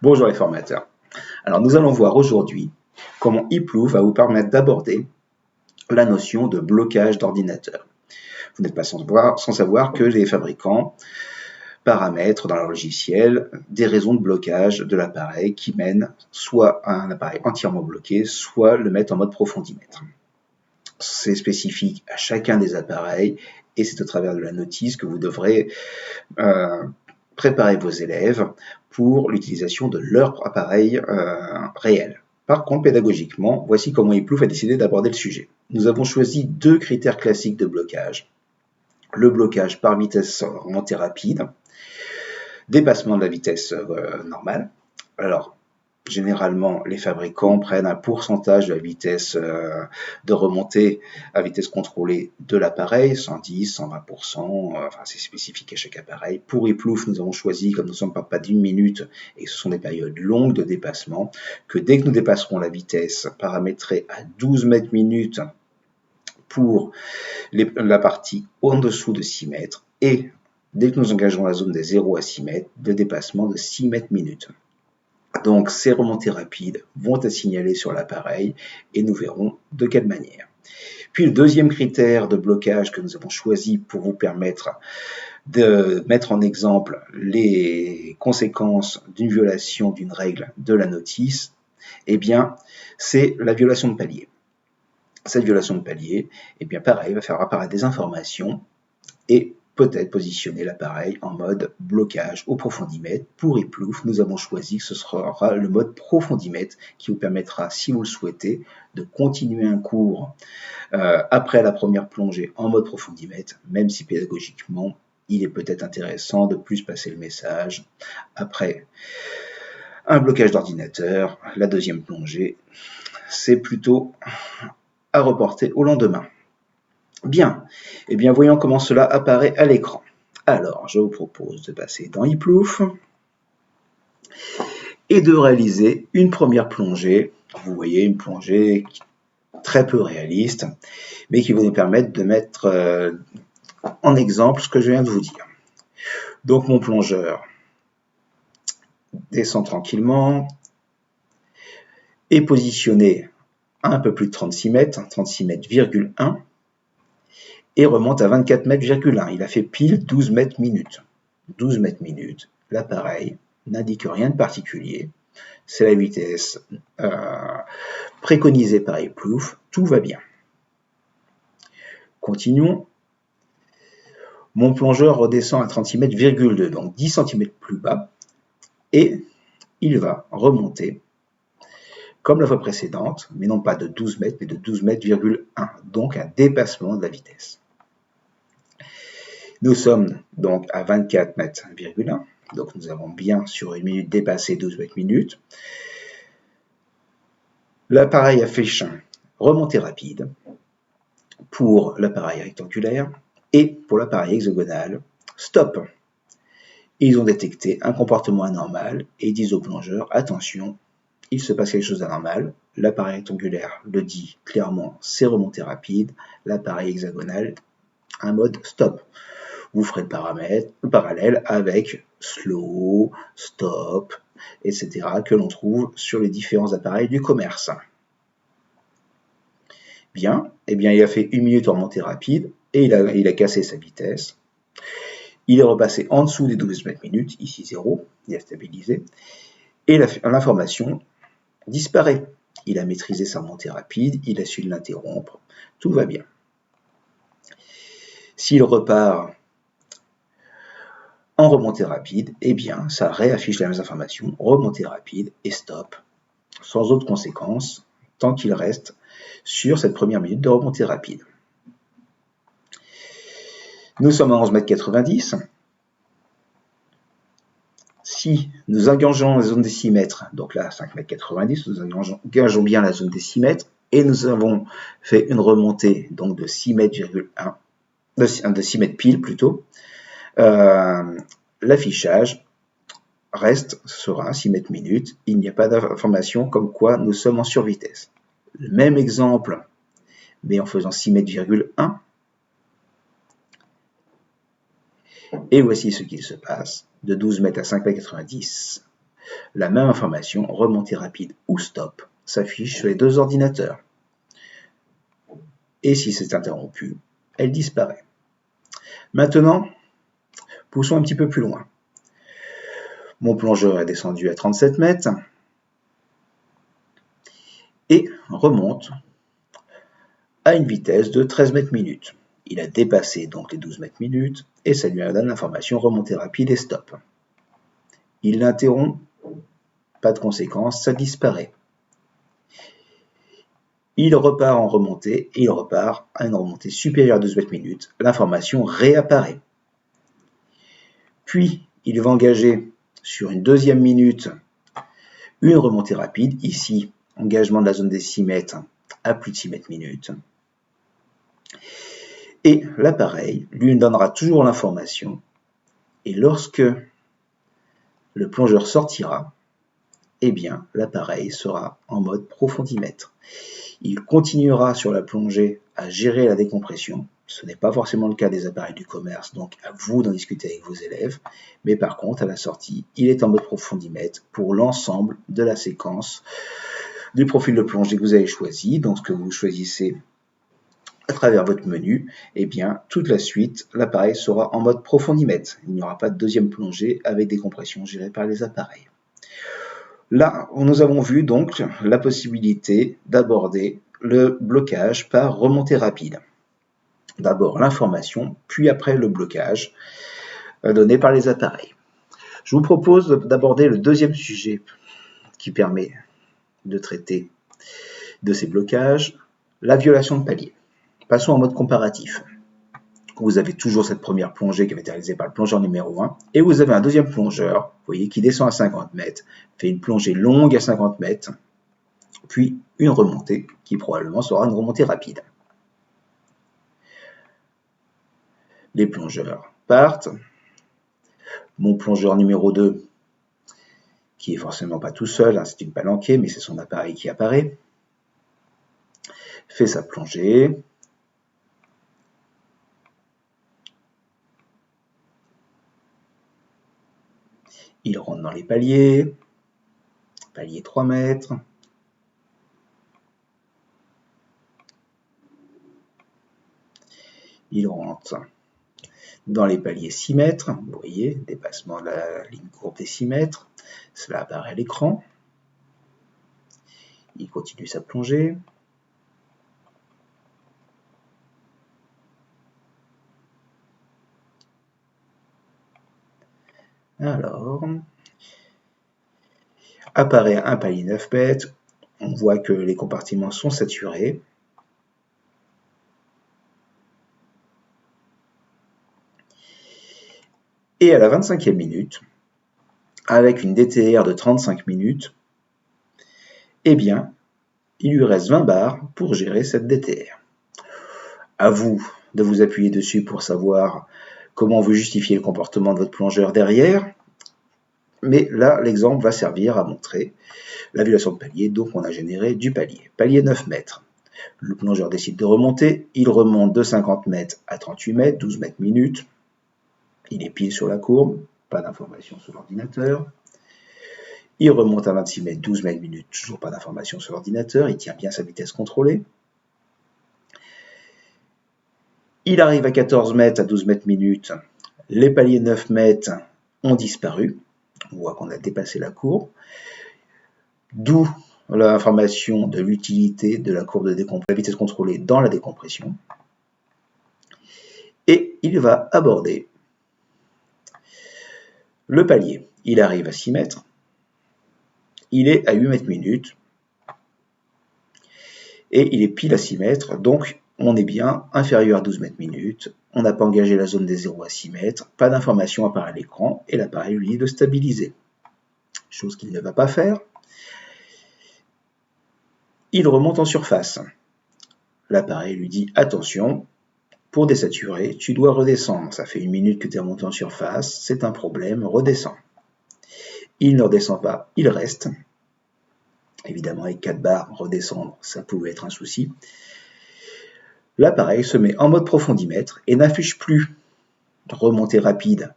Bonjour les formateurs. Alors nous allons voir aujourd'hui comment Iplouf va vous permettre d'aborder la notion de blocage d'ordinateur. Vous n'êtes pas sans savoir que les fabricants paramètrent dans leur logiciel des raisons de blocage de l'appareil qui mènent soit à un appareil entièrement bloqué, soit le mettent en mode profondimètre. C'est spécifique à chacun des appareils et c'est au travers de la notice que vous devrez préparer vos élèves pour l'utilisation de leur appareil réel. Par contre, pédagogiquement, voici comment Iplouf a décidé d'aborder le sujet. Nous avons choisi deux critères classiques de blocage. Le blocage par vitesse remontée rapide, dépassement de la vitesse normale. Alors, généralement, les fabricants prennent un pourcentage de la vitesse de remontée à vitesse contrôlée de l'appareil, 110, 120%, enfin c'est spécifique à chaque appareil. Pour Iplouf, nous avons choisi, comme nous ne sommes pas d'une minute et ce sont des périodes longues de dépassement, que dès que nous dépasserons la vitesse paramétrée à 12 mètres minutes pour la partie en dessous de 6 mètres et dès que nous engageons la zone des 0 à 6 mètres, de dépassement de 6 mètres minutes. Donc ces remontées rapides vont être signalées sur l'appareil et nous verrons de quelle manière. Puis le deuxième critère de blocage que nous avons choisi pour vous permettre de mettre en exemple les conséquences d'une violation d'une règle de la notice, eh bien c'est la violation de palier. Cette violation de palier, eh bien pareil, va faire apparaître des informations et peut-être positionner l'appareil en mode blocage au profondimètre. Pour Iplouf, nous avons choisi que ce sera le mode profondimètre qui vous permettra, si vous le souhaitez, de continuer un cours après la première plongée en mode profondimètre, même si pédagogiquement, il est peut-être intéressant de plus passer le message après un blocage d'ordinateur. La deuxième plongée, c'est plutôt à reporter au lendemain. Bien, eh bien voyons comment cela apparaît à l'écran. Alors, je vous propose de passer dans Iplouf et de réaliser une première plongée. Vous voyez, une plongée très peu réaliste, mais qui va nous permettre de mettre en exemple ce que je viens de vous dire. Donc mon plongeur descend tranquillement, est positionné à un peu plus de 36 mètres, 36 mètres,1, et remonte à 24 mètres,1. Il a fait pile 12 mètres minutes. 12 mètres minutes, l'appareil n'indique rien de particulier. C'est la vitesse préconisée par Iplouf. Tout va bien. Continuons. Mon plongeur redescend à 36 mètres,2, donc 10 cm plus bas. Et il va remonter comme la fois précédente, mais non pas de 12 mètres, mais de 12 mètres,1. Donc un dépassement de la vitesse. Nous sommes donc à 24 mètres,1, donc nous avons bien sur une minute dépassé 12 mètres minutes. L'appareil affiche remontée rapide pour l'appareil rectangulaire et pour l'appareil hexagonal, stop. Ils ont détecté un comportement anormal et disent au plongeur, attention, il se passe quelque chose d'anormal. L'appareil rectangulaire le dit clairement, c'est remontée rapide. L'appareil hexagonal, un mode stop. Vous ferez le parallèle avec slow, stop, etc. que l'on trouve sur les différents appareils du commerce. Bien, eh bien il a fait 1 minute en remontée rapide et il a cassé sa vitesse. Il est repassé en dessous des 12 mètres minutes, ici 0, il a stabilisé, et l'information disparaît. Il a maîtrisé sa remontée rapide, il a su l'interrompre, tout va bien. S'il repart en remontée rapide, eh bien, ça réaffiche les mêmes informations, remontée rapide et stop, sans autre conséquence, tant qu'il reste sur cette première minute de remontée rapide. Nous sommes à 11,90 m. Si nous engageons la zone des 6 mètres, donc là 5,90 m, nous engageons bien la zone des 6 mètres, et nous avons fait une remontée donc de 6 mètres,1, de 6 mètres pile plutôt, l'affichage sera 6 mètres minutes, il n'y a pas d'information comme quoi nous sommes en survitesse. Le même exemple, mais en faisant 6 mètres,1, et voici ce qu'il se passe, de 12 mètres à 5,90 La même information, remontée rapide ou stop, s'affiche sur les deux ordinateurs. Et si c'est interrompu, elle disparaît. Maintenant, poussons un petit peu plus loin. Mon plongeur est descendu à 37 mètres et remonte à une vitesse de 13 mètres minutes. Il a dépassé donc les 12 mètres minutes et ça lui donne l'information remontée rapide et stop. Il l'interrompt, pas de conséquence, ça disparaît. Il repart en remontée et il repart à une remontée supérieure à 12 mètres minutes. L'information réapparaît. Puis, il va engager sur une deuxième minute une remontée rapide. Ici, engagement de la zone des 6 mètres à plus de 6 mètres minutes. Et l'appareil lui donnera toujours l'information. Et lorsque le plongeur sortira, eh bien, l'appareil sera en mode profondimètre. Il continuera sur la plongée à gérer la décompression. Ce n'est pas forcément le cas des appareils du commerce, donc à vous d'en discuter avec vos élèves. Mais par contre, à la sortie, il est en mode profondimètre pour l'ensemble de la séquence du profil de plongée que vous avez choisi. Donc, ce que vous choisissez à travers votre menu, eh bien, toute la suite, l'appareil sera en mode profondimètre. Il n'y aura pas de deuxième plongée avec des compressions gérées par les appareils. Là, nous avons vu donc la possibilité d'aborder le blocage par remontée rapide. D'abord l'information, puis après le blocage donné par les appareils. Je vous propose d'aborder le deuxième sujet qui permet de traiter de ces blocages, la violation de palier. Passons en mode comparatif. Vous avez toujours cette première plongée qui avait été réalisée par le plongeur numéro 1, et vous avez un deuxième plongeur, vous voyez, qui descend à 50 mètres, fait une plongée longue à 50 mètres, puis une remontée qui probablement sera une remontée rapide. Les plongeurs partent. Mon plongeur numéro 2, qui est forcément pas tout seul, hein, c'est une palanquée, mais c'est son appareil qui apparaît, fait sa plongée. Il rentre dans les paliers, palier 3 mètres. Il rentre dans les paliers 6 mètres, vous voyez, dépassement de la ligne courbe des 6 mètres, cela apparaît à l'écran. Il continue sa plongée. Alors, apparaît un palier 9 mètres, on voit que les compartiments sont saturés. Et à la 25e minute, avec une DTR de 35 minutes, eh bien, il lui reste 20 bars pour gérer cette DTR. À vous de vous appuyer dessus pour savoir comment vous justifiez le comportement de votre plongeur derrière. Mais là, l'exemple va servir à montrer la violation de palier, donc on a généré du palier. Palier 9 mètres. Le plongeur décide de remonter, il remonte de 50 mètres à 38 mètres, 12 mètres minutes. Il est pile sur la courbe, pas d'information sur l'ordinateur. Il remonte à 26 mètres, 12 mètres minutes, toujours pas d'information sur l'ordinateur, il tient bien sa vitesse contrôlée. Il arrive à 14 mètres à 12 mètres minutes, les paliers 9 mètres ont disparu, on voit qu'on a dépassé la courbe, d'où l'information de l'utilité de la courbe de la vitesse contrôlée dans la décompression. Et il va aborder le palier. Il arrive à 6 mètres, il est à 8 mètres minutes, et il est pile à 6 mètres, donc on est bien inférieur à 12 mètres minutes, on n'a pas engagé la zone des 0 à 6 mètres, pas d'information apparaît à l'écran, et l'appareil lui dit de stabiliser. Chose qu'il ne va pas faire. Il remonte en surface. L'appareil lui dit attention, pour désaturer, tu dois redescendre. Ça fait 1 minute que tu es remonté en surface, c'est un problème, redescends. Il ne redescend pas, il reste. Évidemment, avec 4 bars, redescendre, ça pouvait être un souci. L'appareil se met en mode profondimètre et n'affiche plus remontée rapide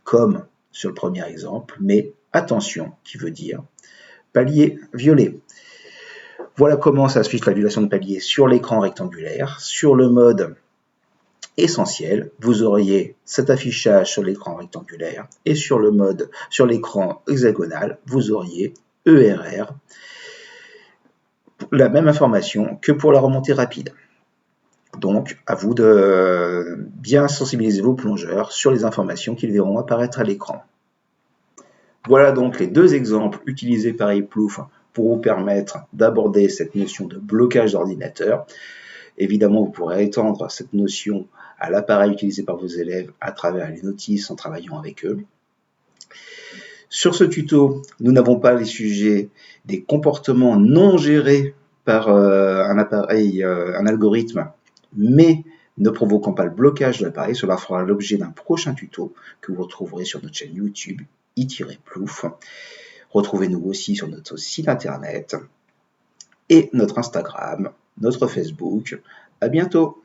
comme sur le premier exemple, mais attention, qui veut dire palier violet. Voilà comment s'affiche la violation de palier sur l'écran rectangulaire. Sur le mode essentiel, vous auriez cet affichage sur l'écran rectangulaire et sur l'écran hexagonal, vous auriez ERR, la même information que pour la remontée rapide. Donc, à vous de bien sensibiliser vos plongeurs sur les informations qu'ils verront apparaître à l'écran. Voilà donc les deux exemples utilisés par ePlouf pour vous permettre d'aborder cette notion de blocage d'ordinateur. Évidemment, vous pourrez étendre cette notion à l'appareil utilisé par vos élèves à travers les notices en travaillant avec eux. Sur ce tuto, nous n'avons pas les sujets des comportements non gérés par un algorithme, mais ne provoquant pas le blocage de l'appareil. Cela fera l'objet d'un prochain tuto que vous retrouverez sur notre chaîne YouTube i-plouf. Retrouvez-nous aussi sur notre site internet et notre Instagram, notre Facebook. À bientôt!